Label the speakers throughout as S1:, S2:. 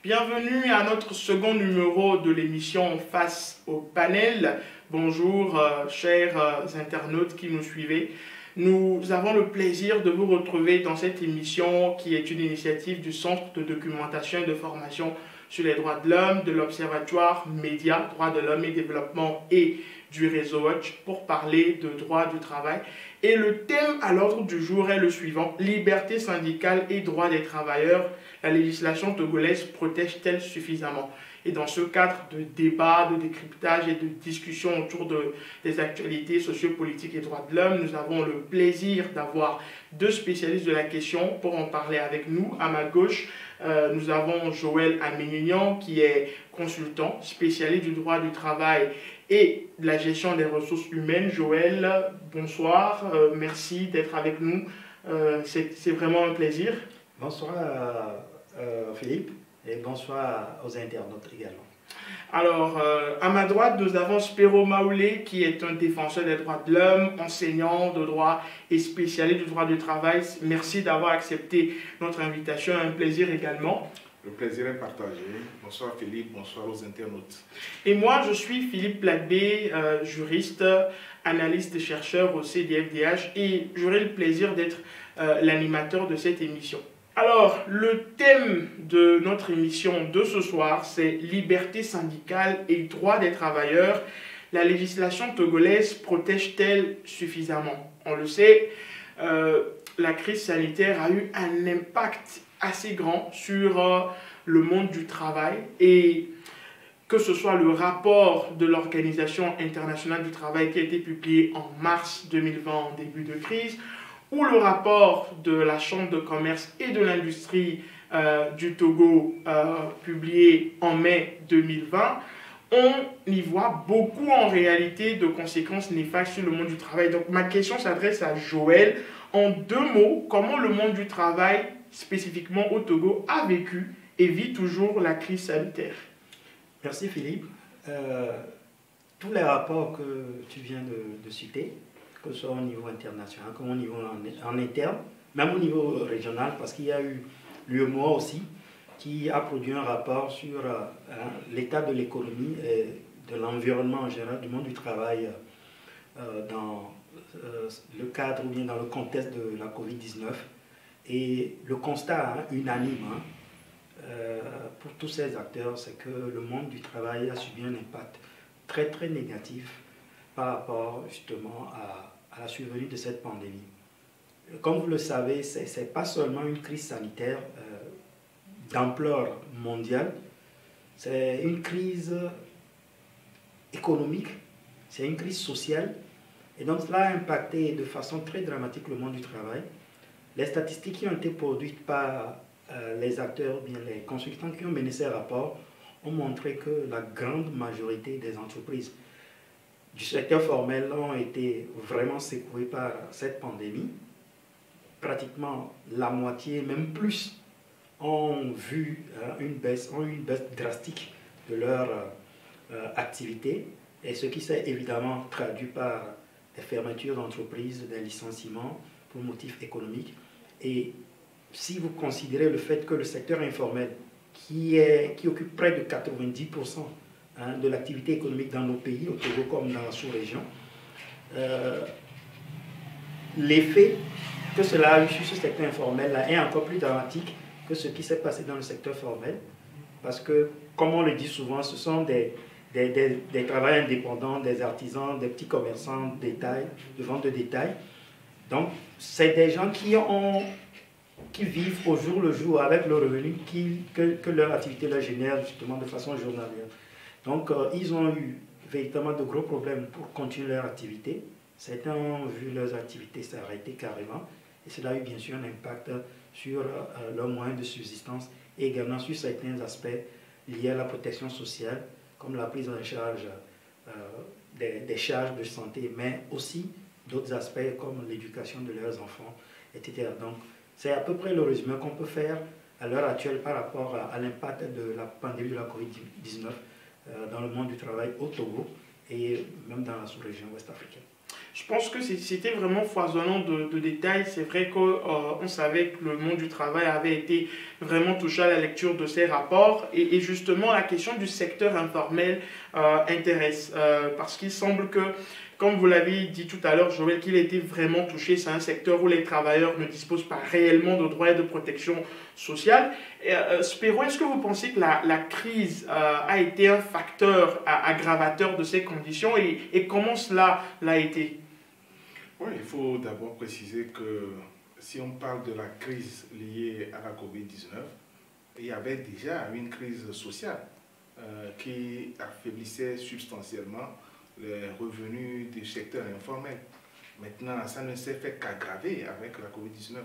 S1: Bienvenue à notre second numéro de l'émission Face au panel. Bonjour chers internautes qui nous suivez. Nous avons le plaisir de vous retrouver dans cette émission qui est une initiative du Centre de documentation et de formation sur les droits de l'homme, de l'Observatoire Média, droits de l'homme et développement et du réseau Watch pour parler de droit du travail. Et le thème à l'ordre du jour est le suivant: liberté syndicale et droits des travailleurs. La législation togolaise protège-t-elle suffisamment? Et dans ce cadre de débat, de décryptage et de discussion autour des actualités sociopolitiques et droits de l'homme, nous avons le plaisir d'avoir deux spécialistes de la question pour en parler avec nous. À ma gauche, nous avons Joël Aménignan qui est consultant, spécialiste du droit du travail et de la gestion des ressources humaines. Joël, bonsoir, merci d'être avec nous, c'est vraiment un plaisir.
S2: Bonsoir Philippe et bonsoir aux internautes également.
S1: Alors, à ma droite, nous avons Spero Maoulé qui est un défenseur des droits de l'homme, enseignant de droit et spécialiste du droit du travail. Merci d'avoir accepté notre invitation, un plaisir également.
S3: Le plaisir est partagé. Bonsoir Philippe, bonsoir aux internautes.
S1: Et moi, je suis Philippe Plagbé, juriste, analyste et chercheur au CDFDH et j'aurai le plaisir d'être l'animateur de cette émission. Alors, le thème de notre émission de ce soir, c'est liberté syndicale et droits des travailleurs. La législation togolaise protège-t-elle suffisamment? On le sait, la crise sanitaire a eu un impact assez grand sur le monde du travail et que ce soit le rapport de l'Organisation internationale du travail qui a été publié en mars 2020 en début de crise, ou le rapport de la Chambre de commerce et de l'industrie du Togo publié en mai 2020, on y voit beaucoup en réalité de conséquences néfastes sur le monde du travail. Donc ma question s'adresse à Joël. En deux mots, comment le monde du travail, spécifiquement au Togo, a vécu et vit toujours la crise sanitaire?
S2: Merci Philippe. Tous les rapports que tu viens de citer, que ce soit au niveau international, comme au niveau en interne, même au niveau régional, parce qu'il y a eu l'UEMOA aussi, qui a produit un rapport sur l'état de l'économie et de l'environnement en général, du monde du travail dans le cadre ou bien dans le contexte de la Covid-19. Et le constat unanime pour tous ces acteurs, c'est que le monde du travail a subi un impact très très négatif par rapport justement à la survenue de cette pandémie. Comme vous le savez, ce n'est pas seulement une crise sanitaire d'ampleur mondiale, c'est une crise économique, c'est une crise sociale, et donc cela a impacté de façon très dramatique le monde du travail. Les statistiques qui ont été produites par les acteurs, bien les consultants qui ont mené ces rapports, ont montré que la grande majorité des entreprises du secteur formel ont été vraiment secouées par cette pandémie. Pratiquement la moitié, même plus, ont vu ont eu une baisse drastique de leur activité, et ce qui s'est évidemment traduit par des fermetures d'entreprises, des licenciements pour motifs économiques. Et si vous considérez le fait que le secteur informel, qui occupe près de 90% de l'activité économique dans nos pays, au Togo comme dans la sous-région, l'effet que cela a eu sur ce secteur informel-là est encore plus dramatique que ce qui s'est passé dans le secteur formel, parce que, comme on le dit souvent, ce sont des travailleurs indépendants, des artisans, des petits commerçants de vente de détail. Donc, c'est des gens qui vivent au jour le jour avec le revenu que leur activité leur génère justement de façon journalière. Donc, ils ont eu véritablement de gros problèmes pour continuer leur activité. Certains ont vu leurs activités s'arrêter carrément, et cela a eu bien sûr un impact sur leurs moyens de subsistance et également sur certains aspects liés à la protection sociale, comme la prise en charge des charges de santé, mais aussi d'autres aspects comme l'éducation de leurs enfants, etc. Donc, c'est à peu près le résumé qu'on peut faire à l'heure actuelle par rapport à l'impact de la pandémie de la Covid-19 dans le monde du travail au Togo et même dans la sous-région ouest africaine.
S1: Je pense que c'était vraiment foisonnant de détails. C'est vrai qu'on savait que le monde du travail avait été vraiment touché à la lecture de ces rapports. Et justement, la question du secteur informel intéresse. Parce qu'il semble que, comme vous l'avez dit tout à l'heure, Joël, qu'il a été vraiment touché. C'est un secteur où les travailleurs ne disposent pas réellement de droits et de protection sociale. Spéro, est-ce que vous pensez que la crise a été un facteur aggravateur de ces conditions et comment cela l'a été?
S3: Oui, il faut d'abord préciser que si on parle de la crise liée à la COVID-19, il y avait déjà une crise sociale qui affaiblissait substantiellement les revenus du secteur informel. Maintenant, ça ne s'est fait qu'aggraver avec la COVID-19.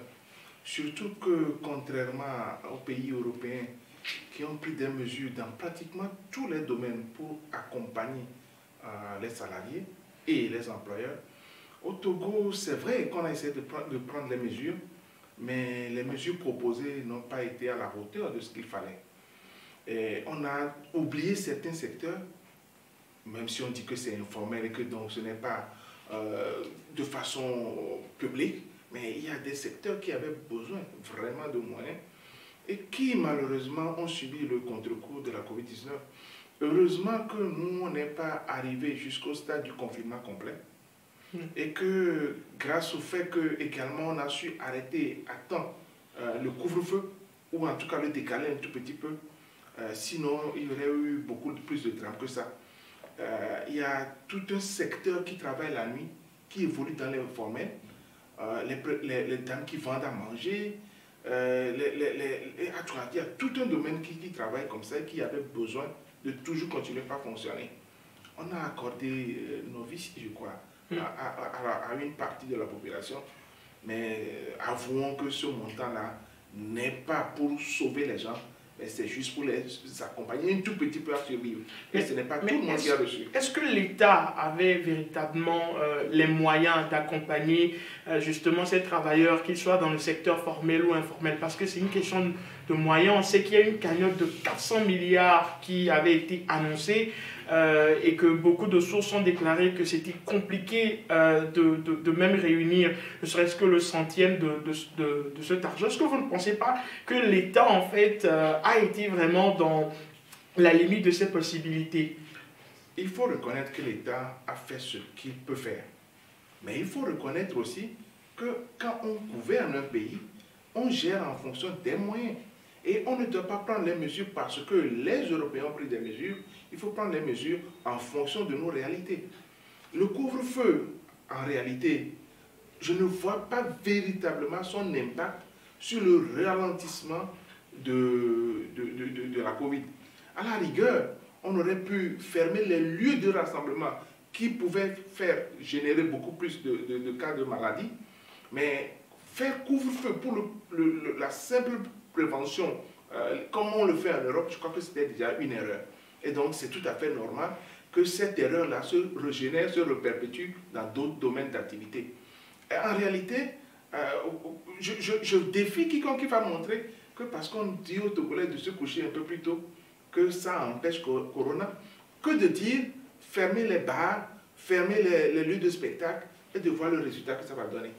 S3: Surtout que, contrairement aux pays européens qui ont pris des mesures dans pratiquement tous les domaines pour accompagner les salariés et les employeurs, au Togo, c'est vrai qu'on a essayé de prendre les mesures, mais les mesures proposées n'ont pas été à la hauteur de ce qu'il fallait. Et on a oublié certains secteurs, même si on dit que c'est informel et que donc ce n'est pas de façon publique, mais il y a des secteurs qui avaient besoin vraiment de moyens et qui malheureusement ont subi le contre-coup de la COVID-19. Heureusement que nous, on n'est pas arrivé jusqu'au stade du confinement complet. Et que grâce au fait que également on a su arrêter à temps le couvre-feu, ou en tout cas le décaler un tout petit peu, sinon il y aurait eu beaucoup plus de drames que ça. Il y a tout un secteur qui travaille la nuit, qui évolue dans l'informel, les dames qui vendent à manger, il y a tout un domaine qui travaille comme ça et qui avait besoin de toujours continuer à fonctionner. On a accordé nos vies, je crois, à une partie de la population, mais avouons que ce montant-là n'est pas pour sauver les gens, mais c'est juste pour les accompagner un tout petit peu à survivre. Et ce n'est pas tout le monde qui a reçu.
S1: Est-ce que l'État avait véritablement les moyens d'accompagner justement ces travailleurs, qu'ils soient dans le secteur formel ou informel? Parce que c'est une question de moyens. On sait qu'il y a une cagnotte de 400 milliards qui avait été annoncée et que beaucoup de sources ont déclaré que c'était compliqué de même réunir ne serait-ce que le centième de cet argent. Est-ce que vous ne pensez pas que l'État en fait a été vraiment dans la limite de ses possibilités?
S3: Il faut reconnaître que l'État a fait ce qu'il peut faire. Mais il faut reconnaître aussi que quand on gouverne un pays, on gère en fonction des moyens. Et on ne doit pas prendre les mesures parce que les Européens ont pris des mesures. Il faut prendre les mesures en fonction de nos réalités. Le couvre-feu, en réalité, je ne vois pas véritablement son impact sur le ralentissement de la Covid. À la rigueur, on aurait pu fermer les lieux de rassemblement qui pouvaient générer beaucoup plus de cas de maladie. Mais faire couvre-feu pour la simple prévention, comme on le fait en Europe, je crois que c'était déjà une erreur. Et donc, c'est tout à fait normal que cette erreur-là se régénère, se reperpétue dans d'autres domaines d'activité. En réalité, je défie quiconque qui va montrer que parce qu'on dit aux Togolais de se coucher un peu plus tôt, que ça empêche Corona, que de dire fermer les bars, fermer les lieux de spectacle et de voir le résultat que ça va donner.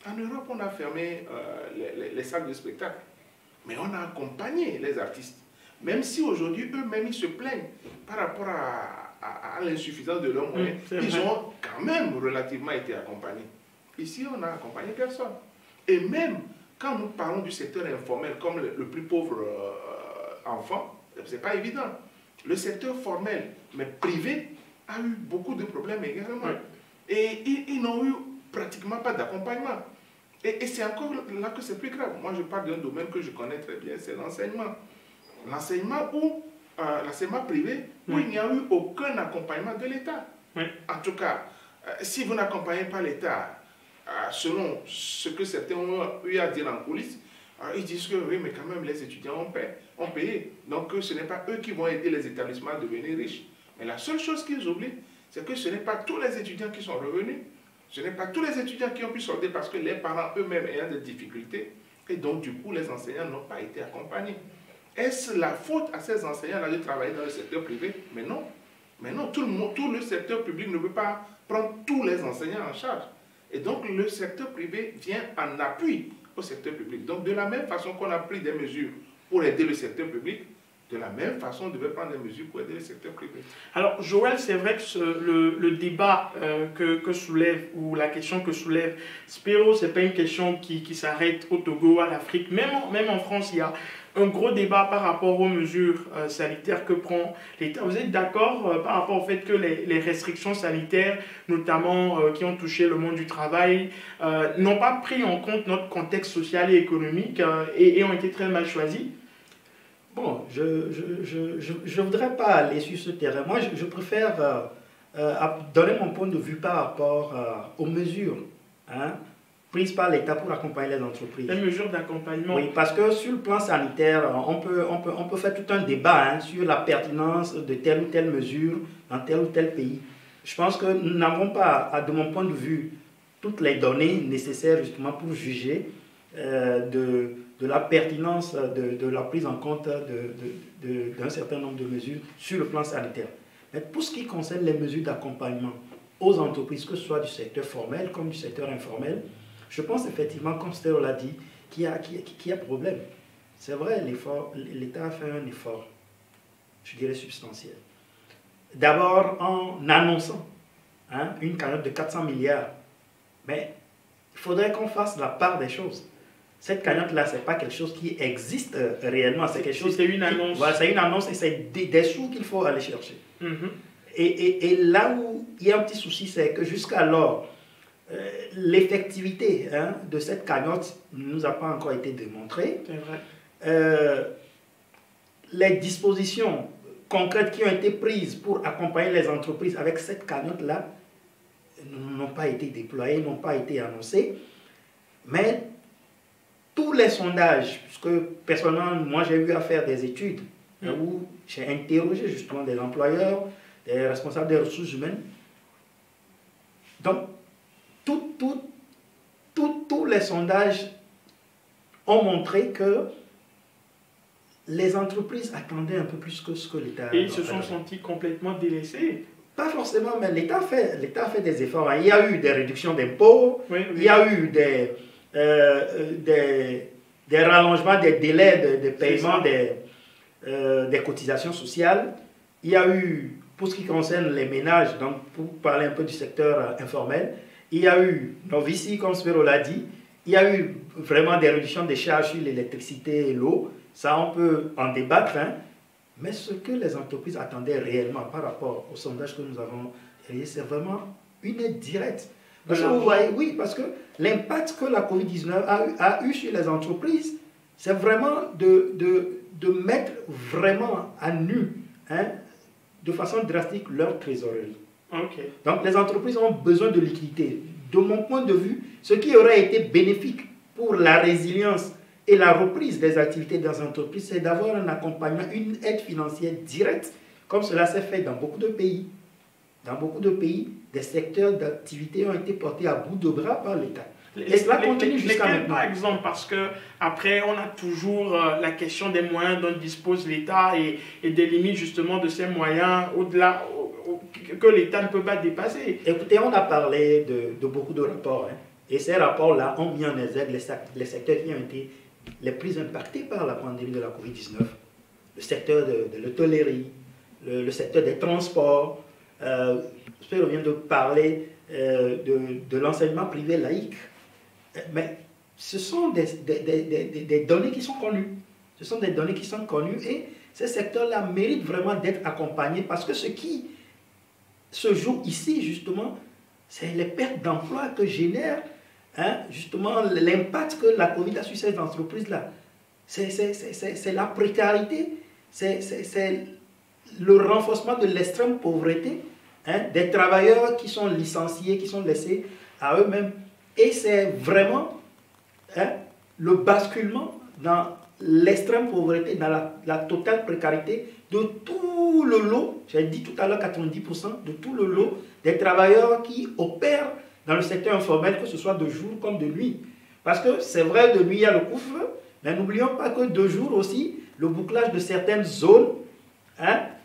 S3: En Europe, on a fermé les salles de spectacle. Mais on a accompagné les artistes. Même si aujourd'hui, eux-mêmes, ils se plaignent par rapport à l'insuffisance de leurs moyens, ils ont quand même relativement été accompagnés. Ici, on n'a accompagné personne. Et même quand nous parlons du secteur informel comme le plus pauvre enfant, ce n'est pas évident. Le secteur formel, mais privé, a eu beaucoup de problèmes également. Et ils n'ont eu pratiquement pas d'accompagnement. Et c'est encore là que c'est plus grave. Moi, je parle d'un domaine que je connais très bien, c'est l'enseignement. L'enseignement privé, où il n'y a eu aucun accompagnement de l'État. En tout cas, si vous n'accompagnez pas l'État, selon ce que certains ont eu à dire en coulisses, ils disent que oui, mais quand même, les étudiants ont payé. Donc, ce n'est pas eux qui vont aider les établissements à devenir riches. Mais la seule chose qu'ils oublient, c'est que ce n'est pas tous les étudiants qui sont revenus. Ce n'est pas tous les étudiants qui ont pu solder parce que les parents eux-mêmes ayant des difficultés. Et donc, du coup, les enseignants n'ont pas été accompagnés. Est-ce la faute à ces enseignants-là de travailler dans le secteur privé? Mais non. Mais non, tout le secteur public ne peut pas prendre tous les enseignants en charge. Et donc, le secteur privé vient en appui au secteur public. Donc, de la même façon qu'on a pris des mesures pour aider le secteur public, de la même façon, on devait prendre des mesures pour aider le secteur privé.
S1: Alors, Joël, c'est vrai que le débat que soulève, ou la question que soulève Spiro, ce n'est pas une question qui s'arrête au Togo, à l'Afrique. Même en France, il y a un gros débat par rapport aux mesures sanitaires que prend l'État. Vous êtes d'accord par rapport au fait que les restrictions sanitaires, notamment qui ont touché le monde du travail, n'ont pas pris en compte notre contexte social et économique et ont été très mal choisies?
S2: Bon, je ne voudrais pas aller sur ce terrain. Moi, je préfère donner mon point de vue par rapport aux mesures prises par l'État pour accompagner les entreprises.
S1: Les mesures d'accompagnement.
S2: Oui, parce que sur le plan sanitaire, on peut faire tout un débat sur la pertinence de telle ou telle mesure dans tel ou tel pays. Je pense que nous n'avons pas, de mon point de vue, toutes les données nécessaires justement pour juger de la pertinence de la prise en compte d'un certain nombre de mesures sur le plan sanitaire. Mais pour ce qui concerne les mesures d'accompagnement aux entreprises, que ce soit du secteur formel comme du secteur informel, je pense effectivement, comme Stéo l'a dit, qu'il y a problème. C'est vrai, l'État a fait un effort, je dirais substantiel. D'abord en annonçant une cagnotte de 400 milliards. Mais il faudrait qu'on fasse la part des choses. Cette cagnotte-là, ce n'est pas quelque chose qui existe réellement. C'est quelque chose.
S1: C'est une annonce.
S2: Voilà, c'est une annonce et c'est des sous qu'il faut aller chercher. Et là où il y a un petit souci, c'est que jusqu'alors, l'effectivité de cette cagnotte ne nous a pas encore été démontrée.
S1: C'est vrai.
S2: Les dispositions concrètes qui ont été prises pour accompagner les entreprises avec cette cagnotte-là n'ont pas été déployées, n'ont pas été annoncées. Mais tous les sondages, puisque personnellement, moi j'ai eu à faire des études où j'ai interrogé justement des employeurs, des responsables des ressources humaines. Donc, tous les sondages ont montré que les entreprises attendaient un peu plus que ce que l'État a fait.
S1: Et ils se sont sentis complètement délaissés.
S2: Pas forcément, mais l'État a fait des efforts. Il y a eu des réductions d'impôts, il y a eu des rallongements des délais de paiement des cotisations sociales. Il y a eu, pour ce qui concerne les ménages, donc pour parler un peu du secteur informel, il y a eu, Novici, comme Spiro l'a dit, il y a eu vraiment des réductions des charges sur l'électricité et l'eau. Ça, on peut en débattre, mais ce que les entreprises attendaient réellement par rapport au sondage que nous avons créé, c'est vraiment une aide directe. Parce que vous voyez, oui, parce que l'impact que la COVID-19 a eu sur les entreprises, c'est vraiment de mettre vraiment à nu, de façon drastique, leur trésorerie.
S1: Okay.
S2: Donc les entreprises ont besoin de liquidité. De mon point de vue, ce qui aurait été bénéfique pour la résilience et la reprise des activités dans les entreprises, c'est d'avoir un accompagnement, une aide financière directe, comme cela s'est fait dans beaucoup de pays. Dans beaucoup de pays, des secteurs d'activité ont été portés à bout de bras par l'État. Et cela continue jusqu'à maintenant.
S1: Par exemple, parce que après, on a toujours la question des moyens dont dispose l'État et des limites justement de ces moyens au-delà que l'État ne peut pas dépasser.
S2: Écoutez, on a parlé de beaucoup de rapports. Et ces rapports-là ont mis en exergue les secteurs qui ont été les plus impactés par la pandémie de la COVID-19. Le secteur de l'hôtellerie, le secteur des transports. Je viens de parler de l'enseignement privé laïque. Mais ce sont des données qui sont connues. Ce sont des données qui sont connues et ces secteurs-là méritent vraiment d'être accompagnés parce que ce qui se joue ici, justement, c'est les pertes d'emploi que génère justement l'impact que la Covid a sur ces entreprises-là. C'est la précarité, c'est le renforcement de l'extrême pauvreté, des travailleurs qui sont licenciés, qui sont laissés à eux-mêmes. Et c'est vraiment le basculement dans l'extrême pauvreté, dans la totale précarité de tout le lot, j'ai dit tout à l'heure 90%, de tout le lot des travailleurs qui opèrent dans le secteur informel, que ce soit de jour comme de nuit. Parce que c'est vrai, de nuit il y a le couvre-feu, mais n'oublions pas que de jour aussi, le bouclage de certaines zones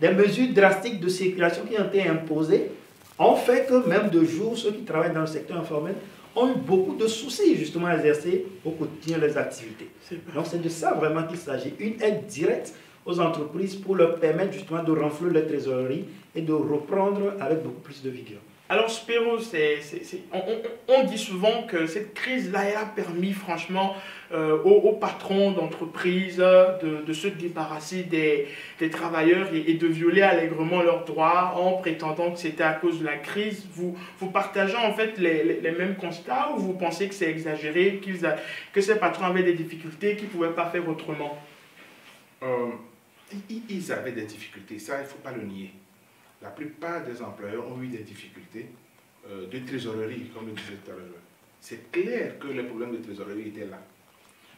S2: des mesures drastiques de circulation qui ont été imposées ont fait que même de jour, ceux qui travaillent dans le secteur informel ont eu beaucoup de soucis justement à exercer au quotidien les activités. Donc c'est de ça vraiment qu'il s'agit, une aide directe aux entreprises pour leur permettre justement de renflouer leur trésorerie et de reprendre avec beaucoup plus de vigueur.
S1: Alors Spéro, on dit souvent que cette crise-là, elle a permis franchement aux patrons d'entreprises de se débarrasser des travailleurs et de violer allègrement leurs droits en prétendant que c'était à cause de la crise. Vous partagez en fait les mêmes constats ou vous pensez que c'est exagéré, que ces patrons avaient des difficultés, qu'ils ne pouvaient pas faire autrement?
S3: Ils avaient des difficultés, ça il ne faut pas le nier. La plupart des employeurs ont eu des difficultés de trésorerie, comme le disais tout à l'heure. C'est clair que les problèmes de trésorerie étaient là.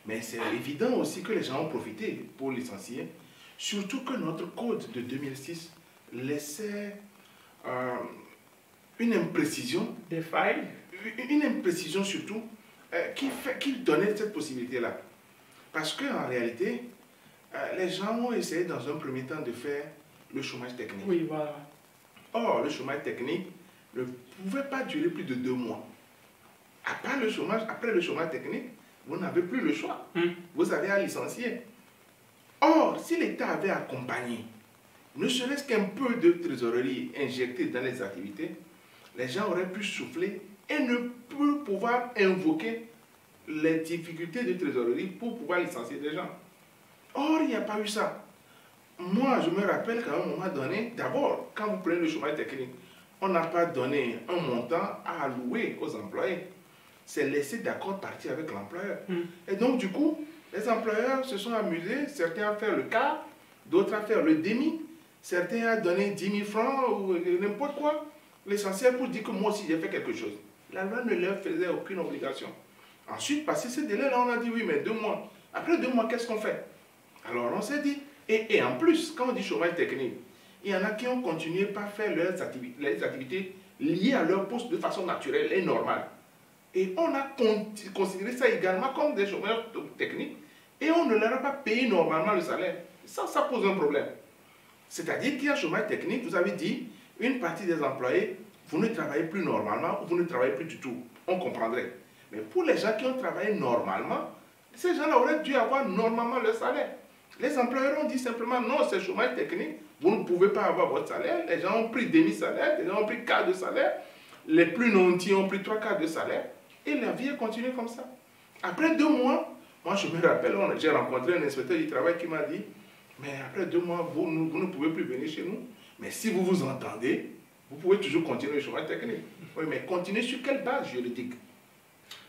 S3: Mais c'est évident aussi que les gens ont profité pour licencier, surtout que notre code de 2006 laissait une imprécision.
S1: Des failles.
S3: Une imprécision surtout qui donnait cette possibilité-là. Parce qu'en réalité, les gens ont essayé dans un premier temps de faire le chômage technique.
S1: Oui, voilà.
S3: Or, le chômage technique ne pouvait pas durer plus de 2 mois. Après le chômage technique, vous n'avez plus le choix. Vous avez à licencier. Or, si l'État avait accompagné, ne serait-ce qu'un peu de trésorerie injectée dans les activités, les gens auraient pu souffler et ne plus pouvoir invoquer les difficultés de trésorerie pour pouvoir licencier des gens. Or, il n'y a pas eu ça. Moi, je me rappelle qu'à un moment donné, d'abord, quand vous prenez le chômage technique, on n'a pas donné un montant à allouer aux employés. C'est laissé d'accord partir avec l'employeur. Et donc, du coup, les employeurs se sont amusés, certains à faire le quart, d'autres à faire le demi, certains à donner 10 000 francs ou n'importe quoi. L'essentiel pour dire que moi aussi j'ai fait quelque chose. La loi ne leur faisait aucune obligation. Ensuite, passé ce délai-là, on a dit oui, mais 2 mois. Après 2 mois, qu'est-ce qu'on fait? Alors on s'est dit, et en plus, quand on dit chômage technique, il y en a qui ont continué par faire les activités liées à leur poste de façon naturelle et normale. Et on a considéré ça également comme des chômeurs techniques et on ne leur a pas payé normalement le salaire. Ça pose un problème. C'est-à-dire qu'il y a chômage technique, vous avez dit, une partie des employés, vous ne travaillez plus normalement ou vous ne travaillez plus du tout. On comprendrait. Mais pour les gens qui ont travaillé normalement, ces gens-là auraient dû avoir normalement le salaire. Les employeurs ont dit simplement non, c'est chômage technique, vous ne pouvez pas avoir votre salaire. Les gens ont pris demi-salaire, les gens ont pris quart de salaire, les plus nantis ont pris 3 quarts de salaire, et la vie a continué comme ça. Après 2 mois, moi je me rappelle, j'ai rencontré un inspecteur du travail qui m'a dit, mais après 2 mois, vous ne pouvez plus venir chez nous, mais si vous vous entendez, vous pouvez toujours continuer le chômage technique. Oui, mais continuez sur quelle base juridique?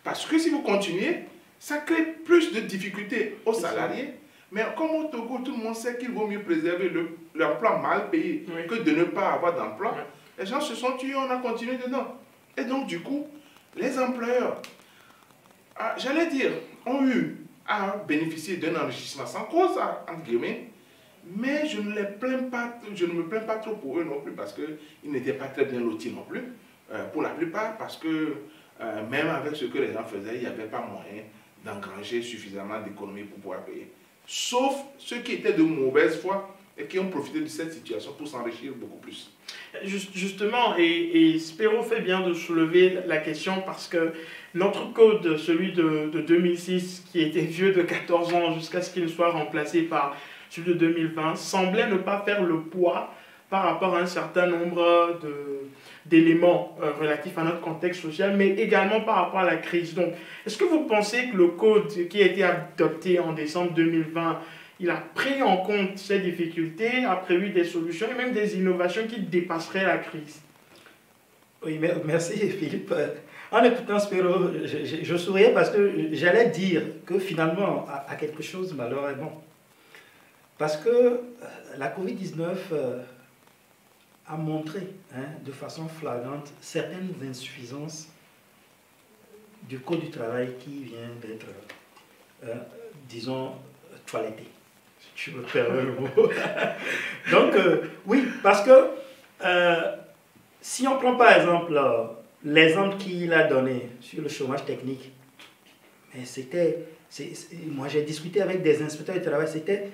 S3: Parce que si vous continuez, ça crée plus de difficultés aux salariés. Mais comme au Togo, tout le monde sait qu'il vaut mieux préserver l'emploi mal payé que de ne pas avoir d'emploi. Les gens se sont tués, on a continué dedans. Et donc, du coup, les employeurs, j'allais dire, ont eu à bénéficier d'un enrichissement sans cause, entre guillemets, mais je ne me plains pas trop pour eux non plus, parce qu'ils n'étaient pas très bien lotis non plus, pour la plupart, parce que même avec ce que les gens faisaient, il n'y avait pas moyen d'engranger suffisamment d'économies pour pouvoir payer. Sauf ceux qui étaient de mauvaise foi et qui ont profité de cette situation pour s'enrichir beaucoup plus.
S1: Justement, et Spéro fait bien de soulever la question parce que notre code, celui de 2006, qui était vieux de 14 ans jusqu'à ce qu'il soit remplacé par celui de 2020, semblait ne pas faire le poids par rapport à un certain nombre d'éléments relatifs à notre contexte social, mais également par rapport à la crise. Donc, est-ce que vous pensez que le code qui a été adopté en décembre 2020, il a pris en compte ces difficultés, a prévu des solutions et même des innovations qui dépasseraient la crise?
S2: Oui, merci Philippe. En écoutant Spéro, je souriais parce que j'allais dire que finalement, à quelque chose, malheureusement. Parce que la Covid-19 a montré de façon flagrante certaines insuffisances du Code du travail qui vient d'être, disons, toiletté, si tu me permets le mot. Donc, oui, parce que si on prend par exemple l'exemple qu'il a donné sur le chômage technique, c'était Moi, j'ai discuté avec des inspecteurs du travail, c'était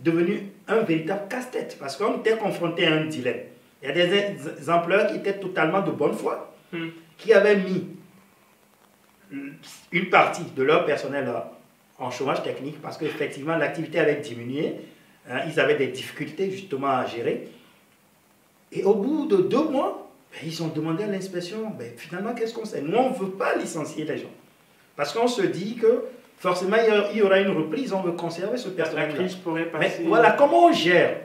S2: devenu un véritable casse-tête parce qu'on était confronté à un dilemme. Il y a des employeurs qui étaient totalement de bonne foi, qui avaient mis une partie de leur personnel en chômage technique parce qu'effectivement l'activité avait diminué, hein, ils avaient des difficultés justement à gérer. Et au bout de 2 mois, ils ont demandé à l'inspection, finalement qu'est-ce qu'on sait? Nous on ne veut pas licencier les gens parce qu'on se dit que forcément il y aura une reprise, on veut conserver ce personnel.
S1: La crise pourrait passer.
S2: Mais voilà comment on gère.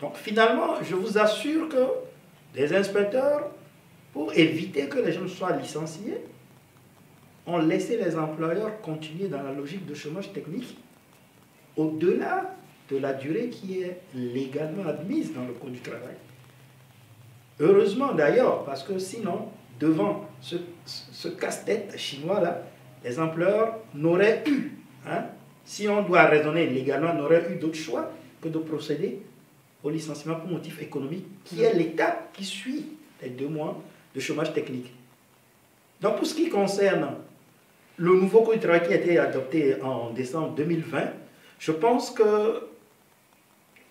S2: Donc finalement, je vous assure que les inspecteurs, pour éviter que les gens soient licenciés, ont laissé les employeurs continuer dans la logique de chômage technique au-delà de la durée qui est légalement admise dans le Code du travail. Heureusement d'ailleurs, parce que sinon, devant ce casse-tête chinois-là, les employeurs n'auraient eu, hein, si on doit raisonner légalement, n'auraient eu d'autre choix que de procéder au licenciement pour motif économique, qui est l'étape qui suit les 2 mois de chômage technique. Donc pour ce qui concerne le nouveau Code du travail qui a été adopté en décembre 2020, je pense que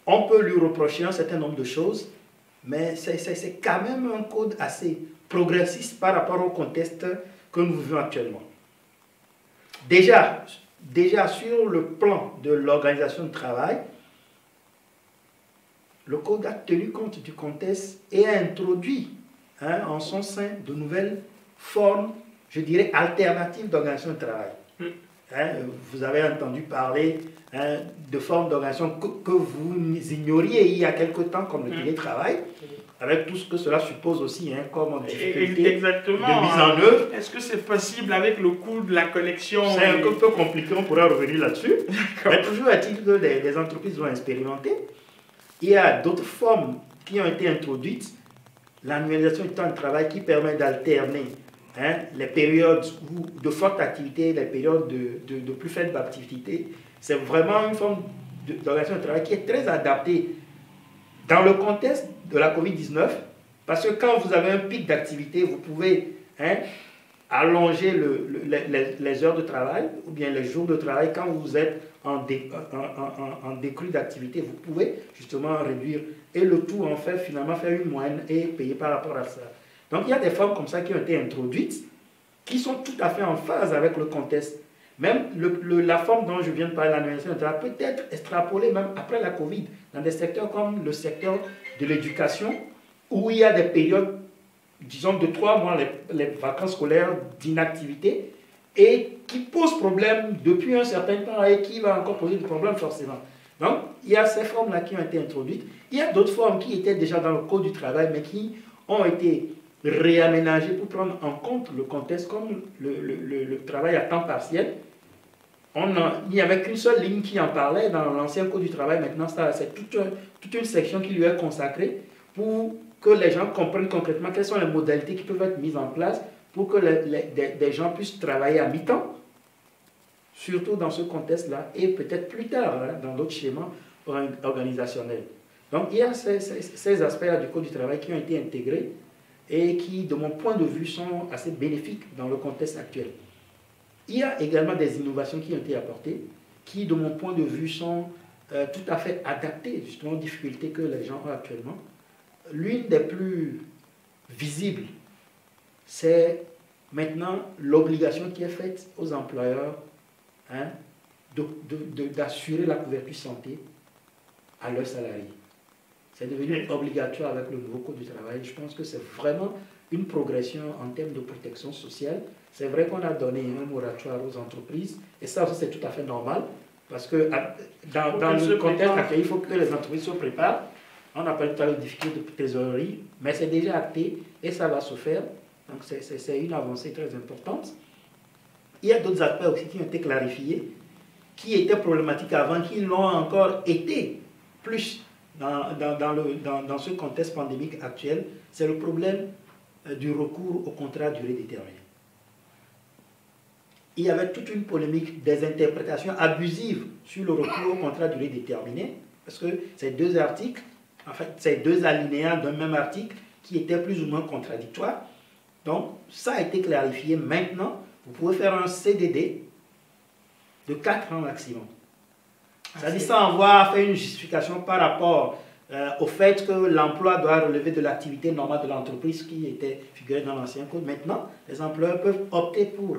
S2: on peut lui reprocher un certain nombre de choses, mais c'est quand même un code assez progressiste par rapport au contexte que nous vivons actuellement. Déjà sur le plan de l'organisation de travail, le code a tenu compte du contexte et a introduit en son sein de nouvelles formes, je dirais, alternatives d'organisation de travail. Vous avez entendu parler de formes d'organisation que vous ignoriez il y a quelque temps, comme le télétravail, avec tout ce que cela suppose aussi, comme difficulté de mise en œuvre.
S1: Est-ce que c'est possible avec le coût de la connexion?
S2: C'est un peu compliqué, on pourra revenir là-dessus. Mais toujours est-il que les entreprises vont expérimenter. Il y a d'autres formes qui ont été introduites. L'annualisation du temps de travail qui permet d'alterner les périodes de forte activité, les périodes de plus faible activité. C'est vraiment une forme d'organisation de travail qui est très adaptée dans le contexte de la COVID-19, parce que quand vous avez un pic d'activité, vous pouvez allonger les heures de travail ou bien les jours de travail. Quand vous êtes en décrue d'activité, vous pouvez justement réduire et le tout en fait finalement faire une moyenne et payer par rapport à ça. Donc il y a des formes comme ça qui ont été introduites qui sont tout à fait en phase avec le contexte. Même la forme dont je viens de parler, l'annualisation peut être extrapolée même après la Covid dans des secteurs comme le secteur de l'éducation où il y a des périodes, disons de 3 mois, les vacances scolaires d'inactivité et qui posent problème depuis un certain temps et qui va encore poser des problèmes forcément. Donc il y a ces formes-là qui ont été introduites. Il y a d'autres formes qui étaient déjà dans le Code du travail mais qui ont été réaménagées pour prendre en compte le contexte comme le travail à temps partiel. Il n'y avait qu'une seule ligne qui en parlait dans l'ancien Code du travail. Maintenant, c'est toute une section qui lui est consacrée pour que les gens comprennent concrètement quelles sont les modalités qui peuvent être mises en place pour que des gens puissent travailler à mi-temps, surtout dans ce contexte-là, et peut-être plus tard, dans d'autres schémas organisationnels. Donc, il y a ces aspects-là du Code du travail qui ont été intégrés et qui, de mon point de vue, sont assez bénéfiques dans le contexte actuel. Il y a également des innovations qui ont été apportées, qui, de mon point de vue, sont tout à fait adaptées justement aux difficultés que les gens ont actuellement. L'une des plus visibles, c'est maintenant l'obligation qui est faite aux employeurs d'assurer la couverture santé à leurs salariés. C'est devenu obligatoire avec le nouveau Code du travail. Je pense que c'est vraiment une progression en termes de protection sociale. C'est vrai qu'on a donné un moratoire aux entreprises, et ça aussi c'est tout à fait normal, parce que dans le contexte actuel, il faut que les entreprises se préparent. On appelle ça les difficultés de trésorerie, mais c'est déjà acté et ça va se faire. Donc c'est une avancée très importante. Il y a d'autres aspects aussi qui ont été clarifiés, qui étaient problématiques avant, qui l'ont encore été plus dans ce contexte pandémique actuel. C'est le problème du recours au contrat à durée déterminée. Il y avait toute une polémique des interprétations abusives sur le recours au contrat à durée déterminée, parce que ces deux articles, en fait, ces deux alinéas d'un même article qui étaient plus ou moins contradictoires. Donc, ça a été clarifié. Maintenant, vous pouvez faire un CDD de 4 ans maximum. C'est-à-dire sans avoir fait une justification par rapport au fait que l'emploi doit relever de l'activité normale de l'entreprise qui était figurée dans l'ancien code. Maintenant, les employeurs peuvent opter pour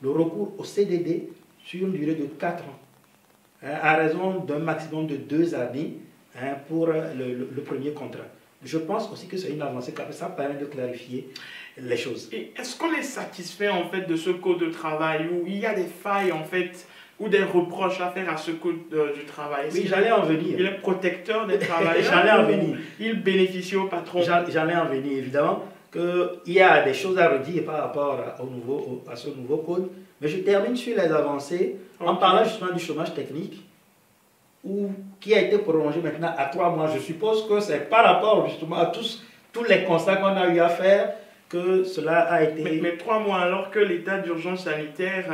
S2: le recours au CDD sur une durée de 4 ans, à raison d'un maximum de 2 années pour le premier contrat. Je pense aussi que c'est une avancée, car ça permet de clarifier les choses.
S1: Et est-ce qu'on est satisfait en fait de ce code de travail où il y a des failles en fait ou des reproches à faire à ce code du travail?
S2: Oui, j'allais en venir.
S1: Il est protecteur des travailleurs.
S2: J'allais en venir.
S1: Il bénéficie au patron.
S2: J'allais en venir, évidemment, qu'il y a des choses à redire par rapport à ce nouveau code. Mais je termine sur les avancées en parlant justement du chômage technique, qui a été prolongé maintenant à 3 mois. Je suppose que c'est par rapport justement à tous les constats qu'on a eu à faire que cela a été...
S1: Mais 3 mois alors que l'état d'urgence sanitaire,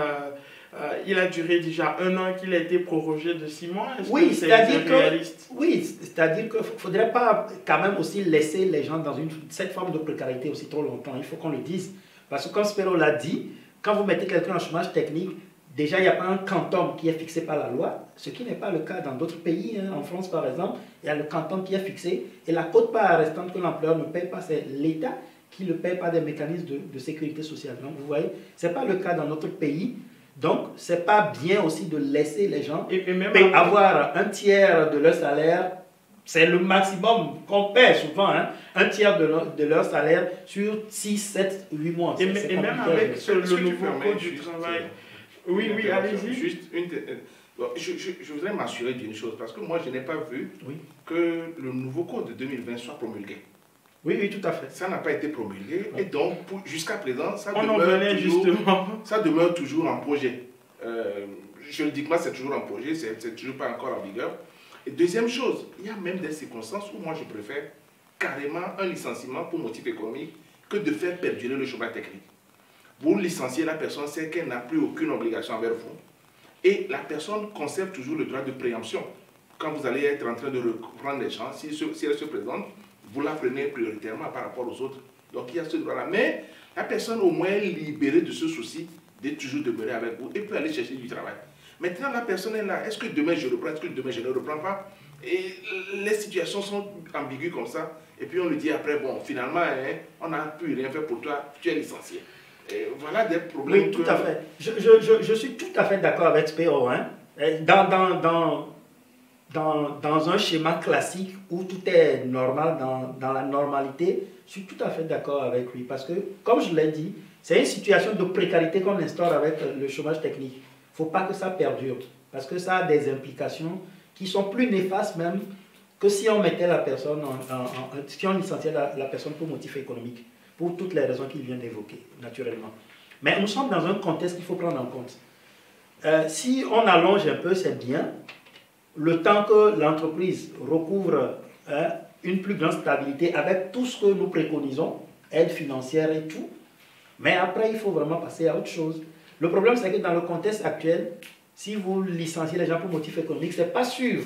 S1: il a duré déjà 1 an, qu'il a été prorogé de 6 mois.
S2: Oui, c'est-à-dire qu'il ne faudrait pas quand même aussi laisser les gens dans cette forme de précarité aussi trop longtemps. Il faut qu'on le dise. Parce que comme Spero l'a dit, quand vous mettez quelqu'un en chômage technique, déjà, il n'y a pas un quantum qui est fixé par la loi, ce qui n'est pas le cas dans d'autres pays. En France, par exemple, il y a le quantum qui est fixé et la quote-part restante que l'employeur ne paye pas, c'est l'État qui le paye par des mécanismes de sécurité sociale. Donc, vous voyez, ce n'est pas le cas dans notre pays. Donc, ce n'est pas bien aussi de laisser les gens avoir un tiers de leur salaire. C'est le maximum qu'on paie souvent, un tiers de leur salaire sur 6, 7, 8 mois.
S1: Et même avec le nouveau code du travail. Oui, allez-y.
S3: Juste je voudrais m'assurer d'une chose, parce que moi, je n'ai pas vu que le nouveau code de 2020 soit promulgué.
S2: Oui, tout à fait.
S3: Ça n'a pas été promulgué, et donc, jusqu'à présent, ça demeure toujours en projet. Juridiquement, c'est toujours en projet, c'est toujours pas encore en vigueur. Et deuxième chose, il y a même des circonstances où moi, je préfère carrément un licenciement pour motif économique que de faire perdurer le chômage technique. Vous licenciez la personne, c'est qu'elle n'a plus aucune obligation envers vous. Et la personne conserve toujours le droit de préemption. Quand vous allez être en train de reprendre les gens, si elle se présente, vous la prenez prioritairement par rapport aux autres. Donc il y a ce droit-là. Mais la personne au moins est libérée de ce souci d'être toujours demeurer avec vous et peut aller chercher du travail. Maintenant, la personne est là. Est-ce que demain je reprends? Est-ce que demain je ne reprends pas? Et les situations sont ambiguës comme ça. Et puis on lui dit après, bon, finalement, on n'a plus rien fait pour toi, tu es licencié. Et voilà des problèmes.
S2: Oui, tout à fait. Je suis tout à fait d'accord avec Spero. Dans un schéma classique où tout est normal, dans la normalité, je suis tout à fait d'accord avec lui. Parce que, comme je l'ai dit, c'est une situation de précarité qu'on instaure avec le chômage technique. Il ne faut pas que ça perdure. Parce que ça a des implications qui sont plus néfastes même que si on mettait la personne, si on licenciait la personne pour motif économique. Pour toutes les raisons qu'il vient d'évoquer, naturellement. Mais nous sommes dans un contexte qu'il faut prendre en compte. Si on allonge un peu, c'est bien. Le temps que l'entreprise recouvre une plus grande stabilité avec tout ce que nous préconisons, aide financière et tout. Mais après, il faut vraiment passer à autre chose. Le problème, c'est que dans le contexte actuel, si vous licenciez les gens pour motif économique, ce n'est pas sûr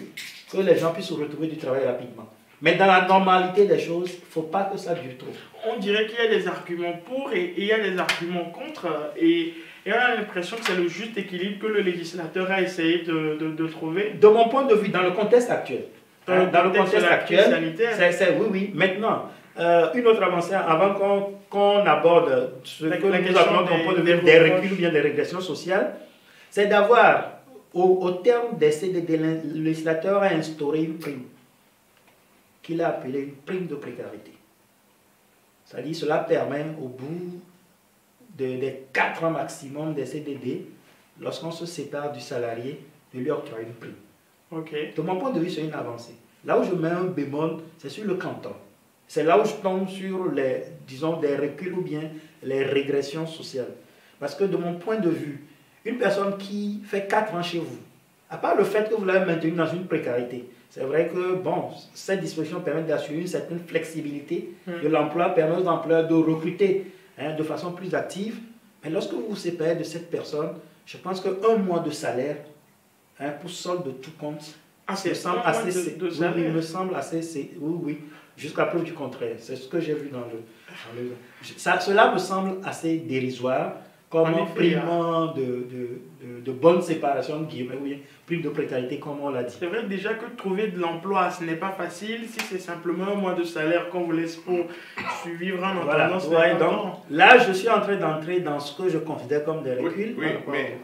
S2: que les gens puissent retrouver du travail rapidement. Mais dans la normalité des choses, il ne faut pas que ça dure trop.
S1: On dirait qu'il y a des arguments pour et il y a des arguments contre. Et on a l'impression que c'est le juste équilibre que le législateur a essayé de trouver.
S2: De mon point de vue, dans le contexte actuel. Dans le contexte actuel, oui. Maintenant, une autre avancée, avant qu'on aborde ce que nous appelons d'un point de vue des reculs ou bien des régressions sociales, c'est d'avoir, au terme des CDD, le législateur a instauré une prime qu'il a appelée une prime de précarité. C'est-à-dire cela permet au bout des 4 ans maximum des CDD, lorsqu'on se sépare du salarié, de lui octroyer une prime.
S1: Okay.
S2: De mon point de vue, c'est une avancée. Là où je mets un bémol, c'est sur le canton. C'est là où je tombe sur des reculs ou bien les régressions sociales. Parce que de mon point de vue, une personne qui fait 4 ans chez vous, à part le fait que vous l'avez maintenu dans une précarité, c'est vrai que cette disposition permet d'assurer une certaine flexibilité de l'emploi, permet aux employeurs de recruter de façon plus active. Mais lorsque vous vous séparez de cette personne, je pense qu'un mois de salaire, pour solde de tout compte, me semble assez... Oui, jusqu'à preuve du contraire. C'est ce que j'ai vu cela me semble assez dérisoire comment primant de bonne séparation, guillemets, ou bien prime de précarité, comme on l'a dit.
S1: C'est vrai déjà que trouver de l'emploi, ce n'est pas facile. Si c'est simplement un mois de salaire qu'on vous laisse pour survivre en entendant,
S2: voilà. Donc, là, je suis en train d'entrer dans ce que je considère comme des reculs.
S3: Mais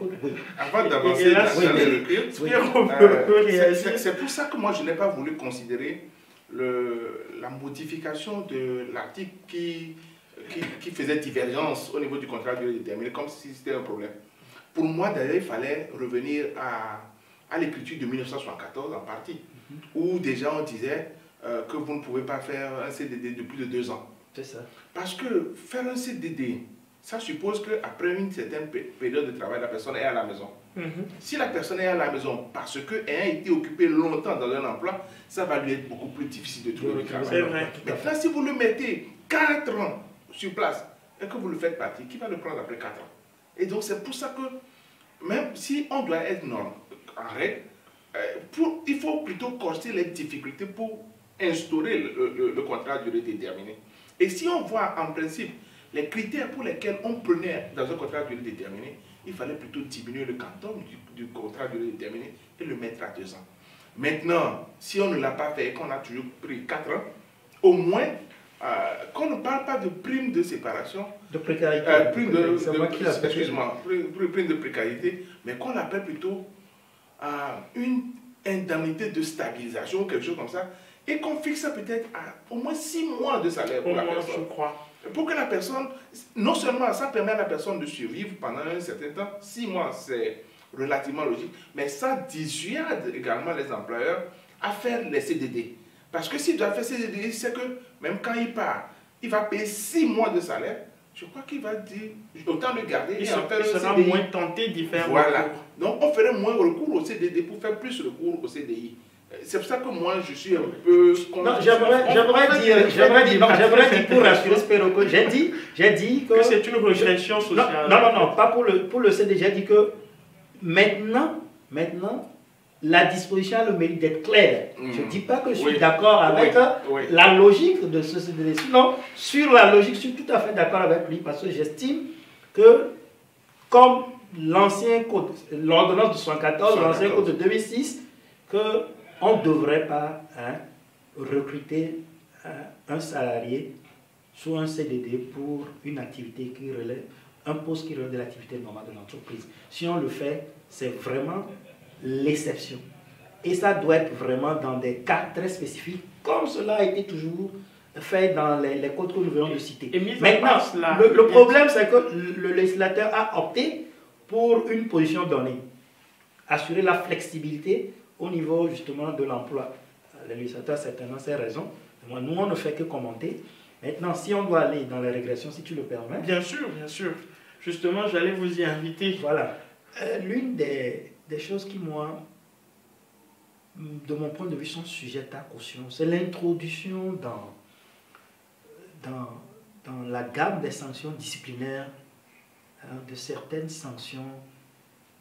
S3: avant d'avancer dans les reculs, c'est pour ça que moi, je n'ai pas voulu considérer la modification de l'article qui faisait divergence au niveau du contrat de durée déterminée, comme si c'était un problème. Pour moi, d'ailleurs, il fallait revenir à l'écriture de 1974 en partie, où déjà on disait que vous ne pouvez pas faire un CDD de plus de 2 ans.
S2: C'est ça.
S3: Parce que faire un CDD, ça suppose qu'après une certaine période de travail, la personne est à la maison. Si la personne est à la maison parce qu'elle a été occupée longtemps dans un emploi, ça va lui être beaucoup plus difficile de trouver du travail.
S1: C'est vrai.
S3: Maintenant, si vous le mettez 4 ans sur place et que vous le faites partir, qui va le prendre après 4 ans? Et donc, c'est pour ça que, même si on doit être en règle, il faut plutôt corser les difficultés pour instaurer le contrat de durée déterminée. Et si on voit en principe les critères pour lesquels on prenait dans un contrat de durée déterminée, il fallait plutôt diminuer le quantum du contrat de durée déterminée et le mettre à 2 ans. Maintenant, si on ne l'a pas fait et qu'on a toujours pris 4 ans, au moins, qu'on ne parle pas de prime de séparation,
S2: de précarité,
S3: prime de précarité, mais qu'on l'appelle plutôt une indemnité de stabilisation ou quelque chose comme ça, et qu'on fixe ça peut-être à au moins 6 mois de salaire pour la personne.
S1: Je crois.
S3: Pour que la personne, non seulement ça permet à la personne de survivre pendant un certain temps, 6 mois c'est relativement logique, mais ça dissuade également les employeurs à faire les CDD. Parce que s'il doit faire CDD, il sait que même quand il part, il va payer 6 mois de salaire. Je crois qu'il va dire, autant le garder
S1: il sera moins tenté d'y faire
S3: recours. Donc on ferait moins recours au CDD pour faire plus recours au CDI. C'est pour ça que moi je suis un peu...
S2: Non, j'aimerais dire pour rassurer Spéroko, j'ai dit que
S1: c'est une régression sociale.
S2: Non, pas pour le CDD, j'ai dit que maintenant, la disposition a le mérite d'être claire. Je ne dis pas que je suis d'accord avec la logique de ce CDD. Sinon, sur la logique, je suis tout à fait d'accord avec lui parce que j'estime que, comme l'ancien code, l'ordonnance de 1974, l'ancien code de 2006, qu'on ne devrait pas recruter un salarié sous un CDD pour une activité qui relève, un poste qui relève de l'activité normale de l'entreprise. Si on le fait, c'est vraiment l'exception. Et ça doit être vraiment dans des cas très spécifiques, comme cela a été toujours fait dans les codes que nous venons de citer. Maintenant, le problème, c'est que le législateur a opté pour une position donnée. Assurer la flexibilité au niveau justement de l'emploi. Le législateur a certainement ses raisons. Nous, on ne fait que commenter. Maintenant, si on doit aller dans les régressions, si tu le permets.
S1: Bien sûr, bien sûr. Justement, j'allais vous y inviter.
S2: Voilà. L'une des choses qui, moi, de mon point de vue, sont sujettes à caution, c'est l'introduction dans la gamme des sanctions disciplinaires de certaines sanctions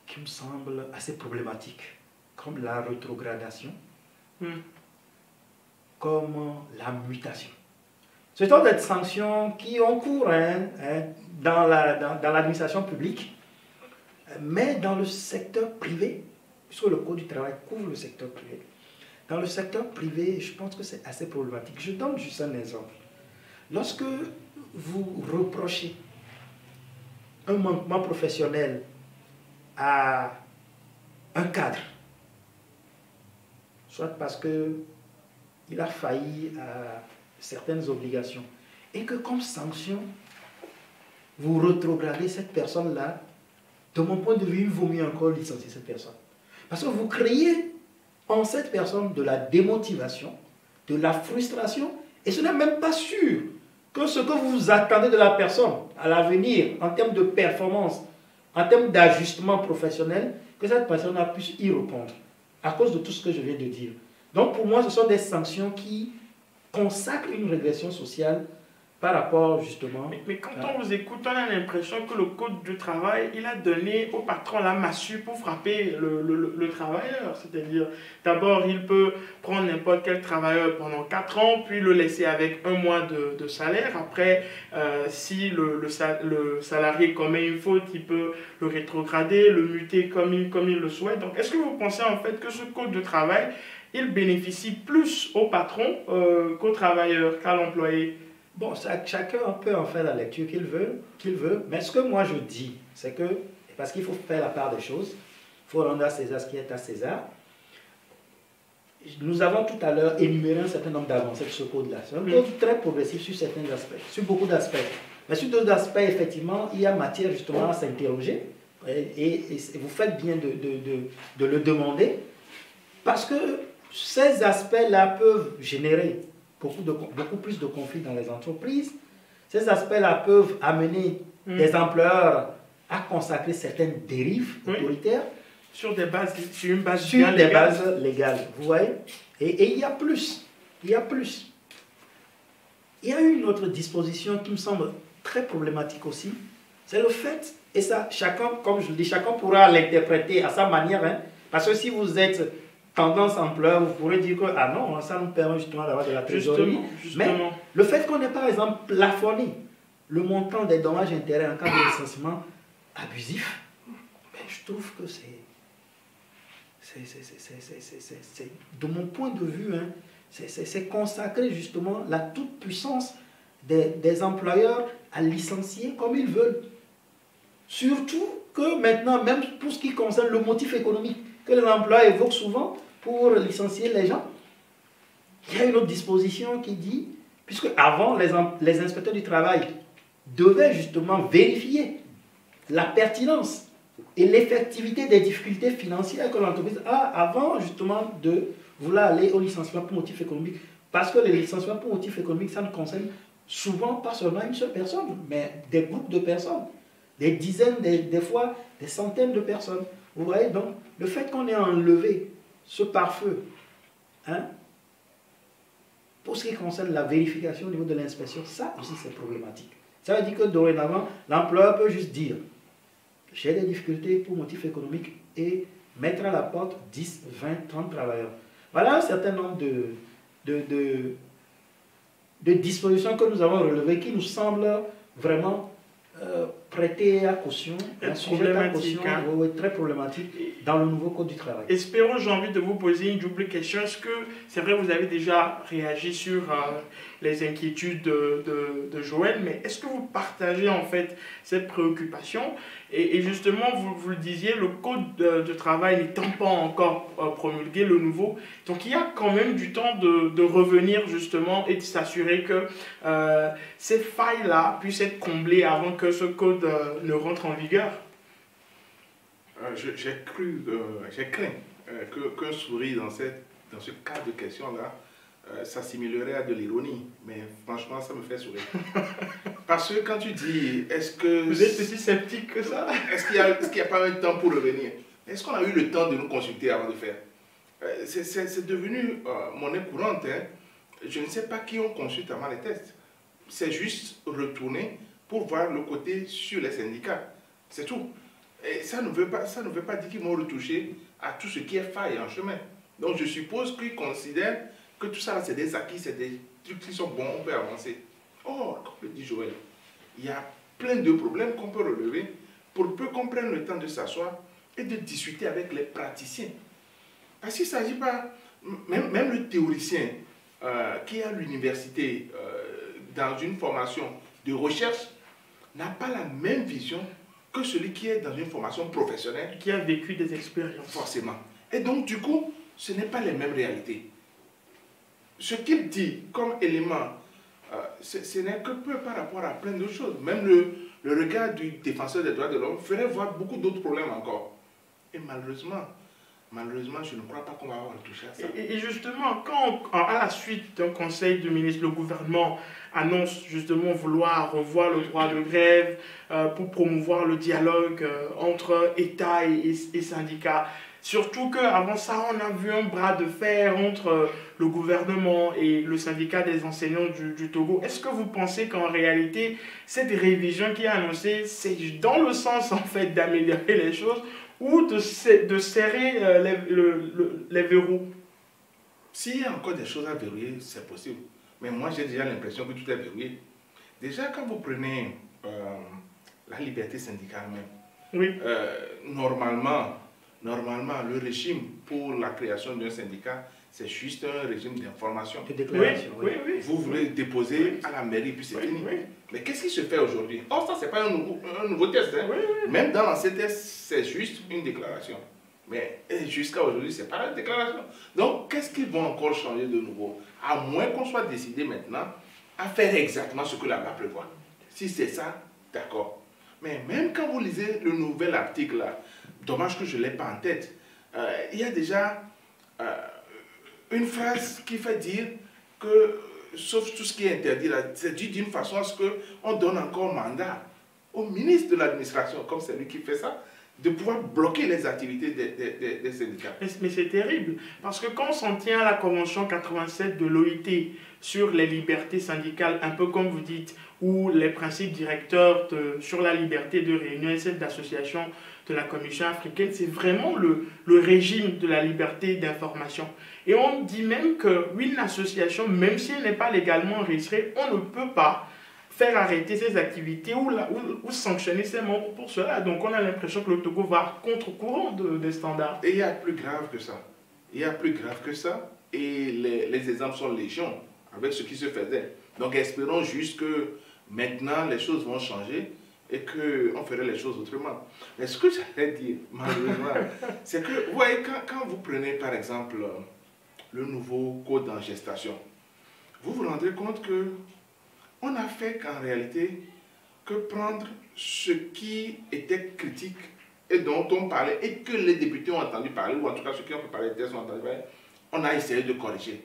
S2: qui me semblent assez problématiques, comme la rétrogradation, comme la mutation. Ce sont des sanctions qui ont cours dans l'administration publique, mais dans le secteur privé, puisque le Code du travail couvre le secteur privé. Dans le secteur privé, je pense que c'est assez problématique. Je donne juste un exemple. Lorsque vous reprochez un manquement professionnel à un cadre, soit parce qu'il a failli à certaines obligations, et que comme sanction, vous rétrogradez cette personne-là, de mon point de vue, il vaut mieux encore licencier cette personne. Parce que vous créez en cette personne de la démotivation, de la frustration, et ce n'est même pas sûr que ce que vous attendez de la personne à l'avenir, en termes de performance, en termes d'ajustement professionnel, que cette personne puisse y répondre, à cause de tout ce que je viens de dire. Donc pour moi, ce sont des sanctions qui consacrent une régression sociale par rapport justement...
S1: Mais quand on vous écoute, on a l'impression que le Code du travail, il a donné au patron la massue pour frapper le travailleur. C'est-à-dire, d'abord, il peut prendre n'importe quel travailleur pendant 4 ans, puis le laisser avec 1 mois de salaire. Après, si le salarié commet une faute, il peut le rétrograder, le muter comme il le souhaite. Donc, est-ce que vous pensez en fait que ce Code du travail, il bénéficie plus au patron qu'au travailleur, qu'à l'employé?
S2: Bon, chacun peut en faire la lecture qu'il veut, mais ce que moi je dis, c'est que, parce qu'il faut faire la part des choses, il faut rendre à César ce qui est à César. Nous avons tout à l'heure énuméré un certain nombre d'avancées de ce code-là. C'est un code très progressif sur certains aspects, sur beaucoup d'aspects. Mais sur d'autres aspects, effectivement, il y a matière justement à s'interroger, et vous faites bien de le demander, parce que ces aspects-là peuvent générer beaucoup plus de conflits dans les entreprises. Ces aspects-là peuvent amener des employeurs à consacrer certaines dérives autoritaires
S1: sur une base
S2: légale. Vous voyez? Et il y a plus. Il y a plus. Il y a une autre disposition qui me semble très problématique aussi. C'est le fait, et ça, chacun, comme je le dis, chacun pourra l'interpréter à sa manière. Hein, parce que si vous êtes tendance employeur, vous pourrez dire que ah non, ça nous permet justement d'avoir de la trésorerie.
S1: Justement.
S2: Mais le fait qu'on ait par exemple plafonné le montant des dommages et intérêts en cas de licenciement abusif, ben, je trouve que c'est de mon point de vue, hein, c'est consacrer justement la toute-puissance des employeurs à licencier comme ils veulent. Surtout que maintenant, même pour ce qui concerne le motif économique que les employeurs évoquent souvent pour licencier les gens, il y a une autre disposition qui dit, puisque avant, les inspecteurs du travail devaient justement vérifier la pertinence et l'effectivité des difficultés financières que l'entreprise a avant justement de vouloir aller au licenciement pour motif économique. Parce que les licenciements pour motif économique, ça ne concerne souvent pas seulement une seule personne, mais des groupes de personnes, des dizaines, des fois des centaines de personnes. Vous voyez, donc le fait qu'on ait enlevé ce pare-feu, hein, pour ce qui concerne la vérification au niveau de l'inspection, ça aussi c'est problématique. Ça veut dire que dorénavant, l'employeur peut juste dire j'ai des difficultés pour motif économique et mettre à la porte 10, 20, 30 travailleurs. Voilà un certain nombre de dispositions que nous avons relevées qui nous semblent vraiment prêter à caution, un sujet à caution, très problématique dans le nouveau Code du travail.
S1: Espérons, j'ai envie de vous poser une double question. Est-ce que, c'est vrai, vous avez déjà réagi sur les inquiétudes de Joël, mais est-ce que vous partagez en fait cette préoccupation? Et justement, vous le disiez, le Code de travail n'étant pas encore promulgué, le nouveau, donc il y a quand même du temps de revenir justement et de s'assurer que ces failles-là puissent être comblées avant que ce code ne rentre en vigueur.
S3: J'ai craint qu'un sourire dans ce cas de question-là s'assimilerait à de l'ironie. Mais franchement, ça me fait sourire. Parce que quand tu dis, est-ce que...
S1: Vous êtes aussi sceptique que ça?
S3: Est-ce qu'il n'y a pas un temps pour revenir? Est-ce qu'on a eu le temps de nous consulter avant de faire? C'est devenu monnaie courante. Hein. Je ne sais pas qui on consulte avant les tests. C'est juste retourner pour voir le côté sur les syndicats. C'est tout. Et ça ne veut pas dire qu'ils vont retoucher à tout ce qui est faille en chemin. Donc je suppose qu'ils considèrent que tout ça, c'est des acquis, c'est des trucs qui sont bons, on peut avancer. Or, comme le dit Joël, il y a plein de problèmes qu'on peut relever pour peu qu'on prenne le temps de s'asseoir et de discuter avec les praticiens. Parce qu'il ne s'agit pas, même le théoricien qui est à l'université dans une formation de recherche n'a pas la même vision que celui qui est dans une formation professionnelle.
S1: Qui a vécu des expériences.
S3: Forcément. Et donc, du coup, ce n'est pas les mêmes réalités. Ce qu'il dit comme élément, ce n'est que peu par rapport à plein d'autres choses. Même le regard du défenseur des droits de l'homme ferait voir beaucoup d'autres problèmes encore. Et malheureusement, je ne crois pas qu'on va avoir touché à ça.
S1: Et justement, quand à la suite d'un conseil de ministre, le gouvernement annonce justement vouloir revoir le droit de grève pour promouvoir le dialogue entre État et syndicats, Surtout qu'avant ça, on a vu un bras de fer entre le gouvernement et le syndicat des enseignants du Togo. Est-ce que vous pensez qu'en réalité, cette révision qui est annoncée, c'est dans le sens en fait d'améliorer les choses ou de serrer les verrous?
S3: S'il y a encore des choses à verrouiller, c'est possible. Mais moi, j'ai déjà l'impression que tout est verrouillé. Déjà, quand vous prenez la liberté syndicale même,
S1: Oui.
S3: Normalement, le régime pour la création d'un syndicat, c'est juste un régime d'information.
S2: De déclaration.
S1: Oui.
S3: Vous voulez déposer à la mairie, puis c'est fini.
S1: Oui.
S3: Mais qu'est-ce qui se fait aujourd'hui? Oh, ça, c'est pas un nouveau test. Hein?
S1: Oui.
S3: Même dans l'ancien test, c'est juste une déclaration. Mais jusqu'à aujourd'hui, c'est pas la déclaration. Donc, qu'est-ce qu'ils vont encore changer de nouveau? À moins qu'on soit décidé maintenant à faire exactement ce que la loi prévoit. Si c'est ça, d'accord. Mais même quand vous lisez le nouvel article, là, dommage que je ne l'ai pas en tête, il y a déjà une phrase qui fait dire que, sauf tout ce qui est interdit, c'est dit d'une façon à ce qu'on donne encore mandat au ministre de l'administration, comme c'est lui qui fait ça, de pouvoir bloquer les activités des syndicats.
S1: Mais c'est terrible, parce que quand on s'en tient à la Convention 87 de l'OIT sur les libertés syndicales, un peu comme vous dites, ou les principes directeurs sur la liberté de réunion et celle d'association de la Commission africaine, c'est vraiment le régime de la liberté d'information. Et on dit même qu'une association, même si elle n'est pas légalement enregistrée, on ne peut pas faire arrêter ses activités ou sanctionner ses membres pour cela. Donc on a l'impression que le Togo va à contre-courant des standards.
S3: Et il y a plus grave que ça. Et les exemples sont légion avec ce qui se faisait. Donc espérons juste que maintenant les choses vont changer et qu'on ferait les choses autrement. Mais ce que j'allais dire, malheureusement, c'est que, vous voyez, quand vous prenez par exemple le nouveau code en gestation, vous vous rendrez compte que on a fait qu'en réalité, que prendre ce qui était critique et dont on parlait et que les députés ont entendu parler, ou en tout cas ceux qui ont préparé les tests ont entendu parler, on a essayé de corriger.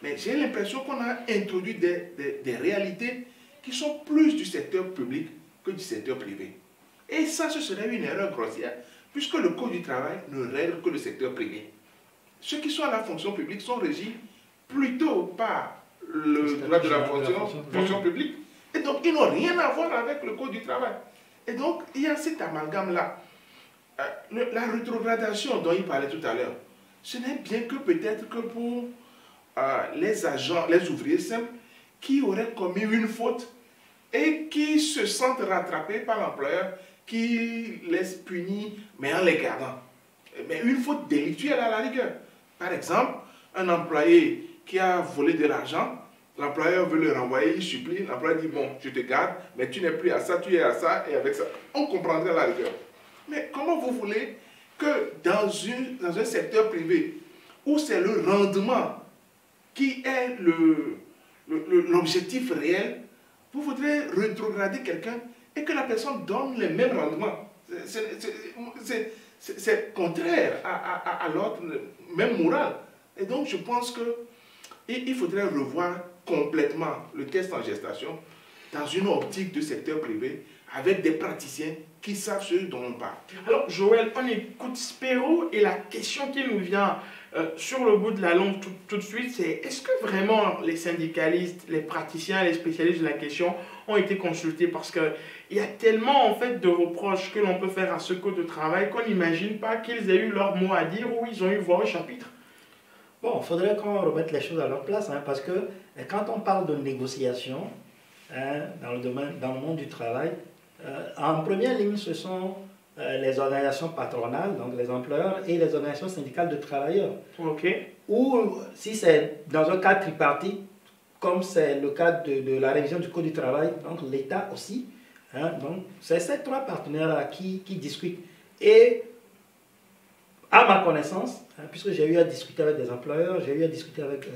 S3: Mais j'ai l'impression qu'on a introduit des réalités qui sont plus du secteur public que du secteur privé. Et ça, ce serait une erreur grossière, puisque le Code du travail ne règle que le secteur privé. Ceux qui sont à la fonction publique sont régis plutôt par le droit de la fonction publique. Et donc, ils n'ont rien à voir avec le Code du travail. Et donc, il y a cet amalgame-là. La rétrogradation dont il parlait tout à l'heure, ce n'est bien que peut-être que pour les agents, les ouvriers simples, qui auraient commis une faute et qui se sentent rattrapés par l'employeur qui les punit, mais en les gardant. Mais une faute délictuelle à la rigueur. Par exemple, un employé qui a volé de l'argent, l'employeur veut le renvoyer, il supplie, l'employeur dit, bon, je te garde, mais tu n'es plus à ça, tu es à ça, et avec ça, on comprendrait la rigueur. Mais comment vous voulez que dans un secteur privé, où c'est le rendement qui est l'objectif réel, vous voudrez rétrograder quelqu'un et que la personne donne les mêmes rendements? C'est contraire à l'ordre, même moral. Et donc, je pense qu'il faudrait revoir complètement le test en gestation dans une optique de secteur privé avec des praticiens qui savent ce dont on parle.
S1: Alors, Joël, on écoute Spero et la question qui nous vient sur le bout de la langue tout de suite, c'est est-ce que vraiment les syndicalistes, les praticiens, les spécialistes de la question ont été consultés? Parce qu'il y a tellement en fait de reproches que l'on peut faire à ce code de travail qu'on n'imagine pas qu'ils aient eu leur mot à dire ou ils ont eu voix au chapitre.
S2: Bon, il faudrait qu'on remette les choses à leur place, hein, parce que quand on parle de négociation dans le monde du travail, en première ligne, ce sont les organisations patronales, donc les employeurs, et les organisations syndicales de travailleurs.
S1: Ok.
S2: Ou si c'est dans un cadre tripartite, comme c'est le cas de la révision du Code du travail, donc l'État aussi. Hein, donc c'est ces trois partenaires-là qui discutent. Et à ma connaissance, hein, puisque j'ai eu à discuter avec des employeurs, j'ai eu à discuter avec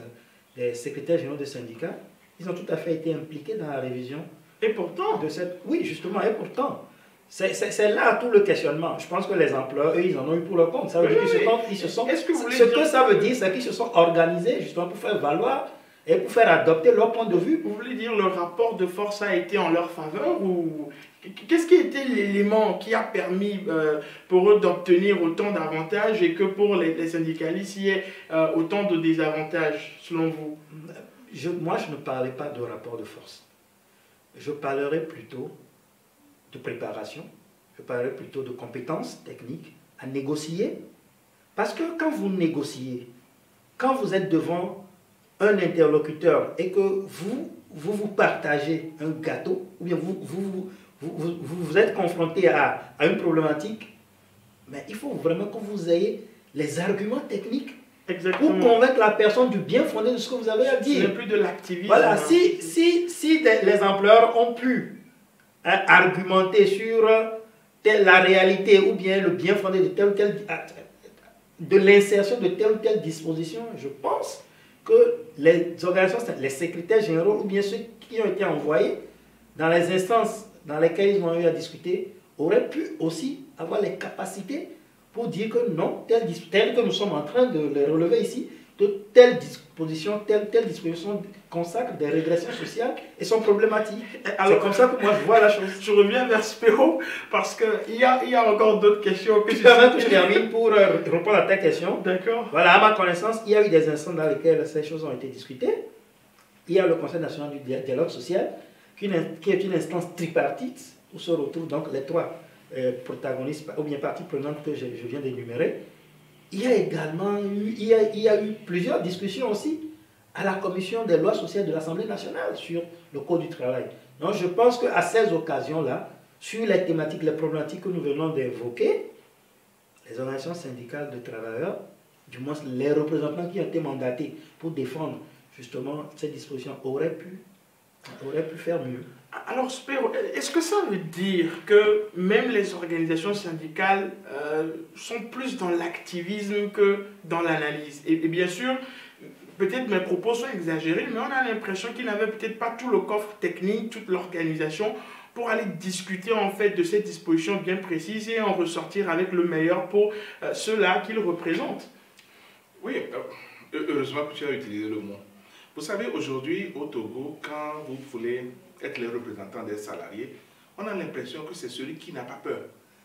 S2: des secrétaires généraux de syndicats, ils ont tout à fait été impliqués dans la révision.
S1: Et pourtant
S2: Oui, justement, et pourtant. C'est là tout le questionnement. Je pense que les employeurs, eux, ils en ont eu pour leur compte. Ça veut dire qu'ils se sont...
S1: Est-ce que vous voulez
S2: ce que ça veut dire, c'est qu'ils se sont organisés justement pour faire valoir et pour faire adopter leur point de vue.
S1: Vous voulez dire le rapport de force a été en leur faveur ou qu'est-ce qui était l'élément qui a permis pour eux d'obtenir autant d'avantages et que pour les syndicalistes il y ait autant de désavantages selon vous?
S2: Moi, je ne parlais pas de rapport de force. Je parlerai plutôt de préparation, je parlerai plutôt de compétences techniques à négocier. Parce que quand vous négociez, quand vous êtes devant un interlocuteur et que vous partagez un gâteau, ou bien vous êtes confronté à une problématique, mais il faut vraiment que vous ayez les arguments techniques. Exactement. Pour convaincre la personne du bien fondé de ce que vous avez à dire.
S1: Ce n'est plus de l'activisme.
S2: Voilà, si les employeurs ont pu argumenter sur la réalité ou bien le bien fondé de tel ou tel de l'insertion de telle ou telle disposition, je pense que les organisations, les secrétaires généraux ou bien ceux qui ont été envoyés dans les instances dans lesquelles ils ont eu à discuter auraient pu aussi avoir les capacités pour dire que non, tel que nous sommes en train de les relever ici, de telle disposition consacre des régressions sociales et sont problématiques. C'est comme ça que moi je vois la chose.
S1: Je reviens vers Spéro parce qu'il y a encore d'autres questions que
S2: je termine pour répondre à ta question.
S1: D'accord.
S2: Voilà, à ma connaissance, il y a eu des instants dans lesquels ces choses ont été discutées. Il y a le Conseil national du dialogue social, qui est une instance tripartite où se retrouvent donc les trois protagonistes ou bien parties prenantes que je viens d'énumérer. Il y a également eu plusieurs discussions aussi à la commission des lois sociales de l'Assemblée nationale sur le Code du travail. Donc je pense qu'à ces occasions-là, sur les thématiques, les problématiques que nous venons d'évoquer, les organisations syndicales de travailleurs, du moins les représentants qui ont été mandatés pour défendre justement ces dispositions, auraient pu faire mieux.
S1: Alors, Spéro, est-ce que ça veut dire que même les organisations syndicales sont plus dans l'activisme que dans l'analyse? Et bien sûr, peut-être mes propos sont exagérés, mais on a l'impression qu'ils n'avaient peut-être pas tout le coffre technique, toute l'organisation pour aller discuter en fait de ces dispositions bien précises et en ressortir avec le meilleur pour ceux-là qu'ils représentent.
S3: Oui, heureusement que tu as utilisé le mot. Vous savez, aujourd'hui, au Togo, quand vous voulez être le représentant des salariés, on a l'impression que c'est celui qui n'a pas peur.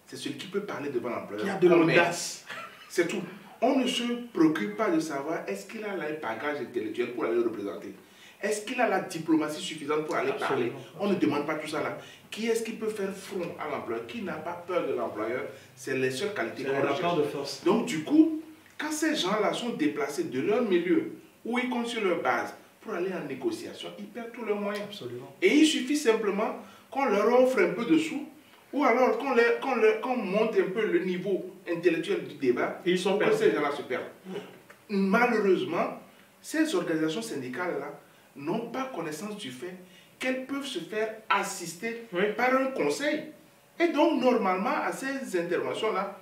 S3: C'est celui qui peut parler devant l'employeur.
S1: Qui a de l'audace.
S3: C'est tout. On ne se préoccupe pas de savoir est-ce qu'il a le bagage intellectuel pour aller le représenter. Est-ce qu'il a la diplomatie suffisante pour aller parler? On ne demande pas tout ça là. Qui est-ce qui peut faire front à l'employeur? Qui n'a pas peur de l'employeur? C'est les seules qualités qu'on recherche.
S2: De force.
S3: Donc du coup, quand ces gens-là sont déplacés de leur milieu, où ils comptent sur leur base, pour aller en négociation, ils perdent tous leurs moyens.
S2: Absolument.
S3: Et il suffit simplement qu'on leur offre un peu de sous, ou alors qu'on monte un peu le niveau intellectuel du débat,
S1: et ils sont
S3: pour que ces gens-là se perdent. Malheureusement, ces organisations syndicales-là n'ont pas connaissance du fait qu'elles peuvent se faire assister par un conseil. Et donc, normalement, à ces interventions-là,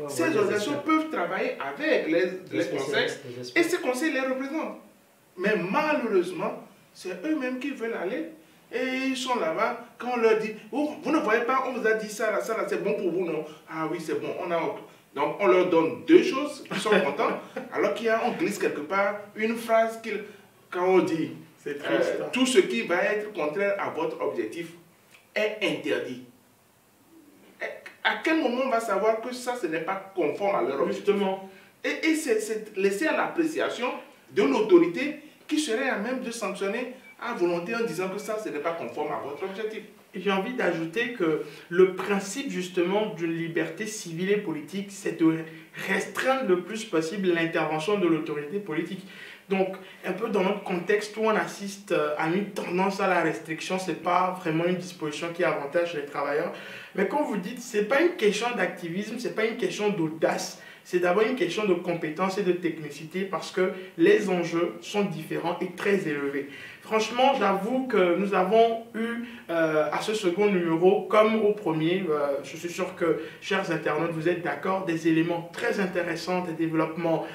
S3: ces organisations peuvent travailler avec les conseils, et ces conseils les représentent. Mais malheureusement, c'est eux-mêmes qui veulent aller. Et ils sont là-bas, quand on leur dit, oh, vous ne voyez pas, on vous a dit ça, là, c'est bon pour vous, non? Ah oui, c'est bon. Donc on leur donne deux choses, ils sont contents, alors on glisse quelque part une phrase quand on dit, tout ce qui va être contraire à votre objectif est interdit. À quel moment on va savoir que ça, ce n'est pas conforme à leur objectif?
S1: Justement.
S3: Et c'est laissé à l'appréciation de l'autorité qui serait à même de sanctionner à volonté en disant que ça, ce n'est pas conforme à votre objectif.
S1: J'ai envie d'ajouter que le principe justement d'une liberté civile et politique, c'est de restreindre le plus possible l'intervention de l'autorité politique. Donc, un peu dans notre contexte où on assiste à une tendance à la restriction, ce n'est pas vraiment une disposition qui avantage les travailleurs. Mais quand vous dites, ce n'est pas une question d'activisme, ce n'est pas une question d'audace, c'est d'abord une question de compétence et de technicité parce que les enjeux sont différents et très élevés. Franchement, j'avoue que nous avons eu à ce second numéro, comme au premier, je suis sûr que, chers internautes, vous êtes d'accord, des éléments très intéressants, des développements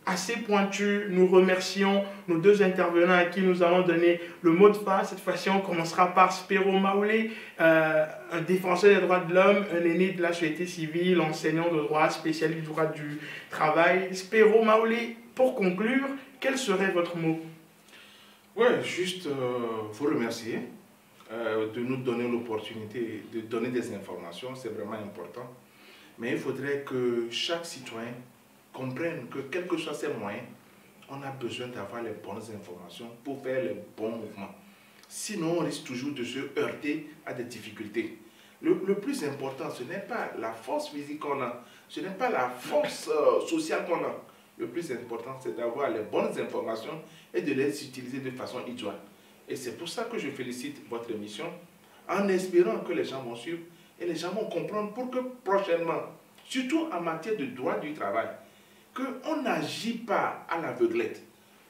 S1: assez pointus. Nous remercions nos deux intervenants à qui nous allons donner le mot de fin. Cette fois-ci, on commencera par Spéro Maoulé, un défenseur des droits de l'homme, un aîné de la société civile, enseignant de droit, spécialiste du droit du travail. Spéro Maoulé, pour conclure, quel serait votre mot?
S3: Ouais, juste vous remercier de nous donner l'opportunité de donner des informations, c'est vraiment important. Mais il faudrait que chaque citoyen comprenne que quels que soient ses moyens, on a besoin d'avoir les bonnes informations pour faire les bons mouvements. Sinon, on risque toujours de se heurter à des difficultés. Le plus important, ce n'est pas la force physique qu'on a, ce n'est pas la force sociale qu'on a. Le plus important, c'est d'avoir les bonnes informations et de les utiliser de façon idoine. Et c'est pour ça que je félicite votre émission, en espérant que les gens vont suivre et les gens vont comprendre pour que prochainement, surtout en matière de droit du travail, qu'on n'agit pas à l'aveuglette.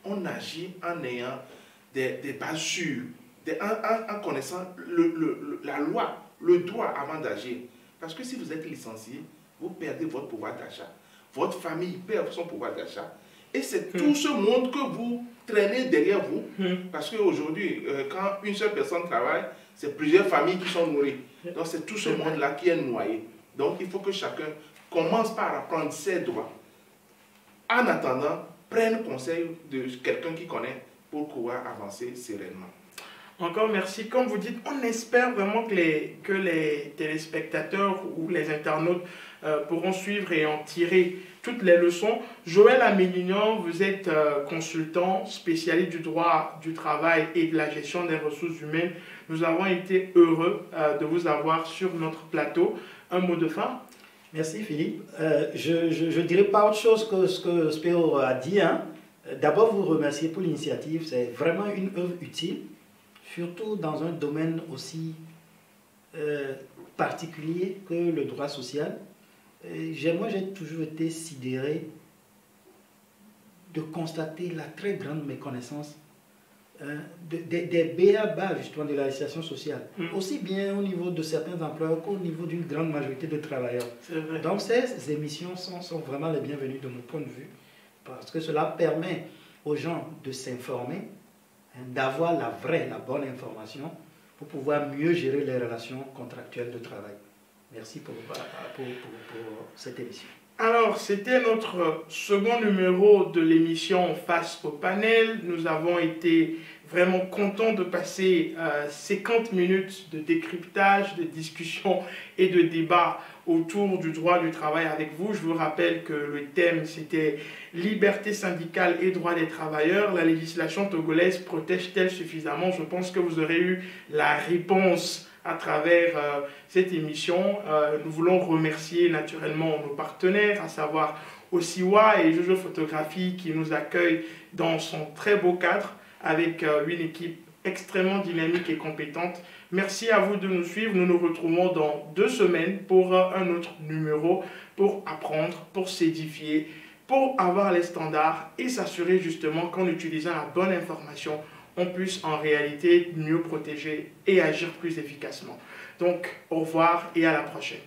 S3: On agit en ayant des bases sûres, en connaissant la loi, le droit avant d'agir. Parce que si vous êtes licencié, vous perdez votre pouvoir d'achat. Votre famille perd son pouvoir d'achat. Et c'est tout ce monde que vous traînez derrière vous. Parce qu'aujourd'hui, quand une seule personne travaille, c'est plusieurs familles qui sont nourries. Donc c'est tout ce monde-là qui est noyé. Donc il faut que chacun commence par apprendre ses droits. En attendant, prenne conseil de quelqu'un qui connaît pour pouvoir avancer sereinement.
S1: Encore merci. Comme vous dites, on espère vraiment que les téléspectateurs ou les internautes pourront suivre et en tirer toutes les leçons. Joël Amélignan, vous êtes consultant spécialiste du droit du travail et de la gestion des ressources humaines. Nous avons été heureux de vous avoir sur notre plateau. Un mot de fin?
S2: Merci Philippe. Je ne dirais pas autre chose que ce que Spéo a dit. Hein. D'abord, vous remercier pour l'initiative. C'est vraiment une œuvre utile, surtout dans un domaine aussi particulier que le droit social. Moi, j'ai toujours été sidéré de constater la très grande méconnaissance des b.a.-ba justement de la législation sociale, aussi bien au niveau de certains employeurs qu'au niveau d'une grande majorité de travailleurs. Donc ces émissions sont vraiment les bienvenues de mon point de vue, parce que cela permet aux gens de s'informer, d'avoir la bonne information pour pouvoir mieux gérer les relations contractuelles de travail. Merci pour cette émission.
S1: Alors, c'était notre second numéro de l'émission Face au panel. Nous avons été vraiment contents de passer 50 minutes de décryptage, de discussion et de débat autour du droit du travail avec vous. Je vous rappelle que le thème, c'était « Liberté syndicale et droits des travailleurs. La législation togolaise protège-t-elle suffisamment ?» Je pense que vous aurez eu la réponse à travers cette émission. Nous voulons remercier naturellement nos partenaires, à savoir Osiwa et Jojo Photographie qui nous accueillent dans son très beau cadre avec une équipe extrêmement dynamique et compétente. Merci à vous de nous suivre. Nous nous retrouvons dans 2 semaines pour un autre numéro pour apprendre, pour s'édifier, pour avoir les standards et s'assurer justement qu'en utilisant la bonne information, on puisse en réalité mieux protéger et agir plus efficacement. Donc, au revoir et à la prochaine.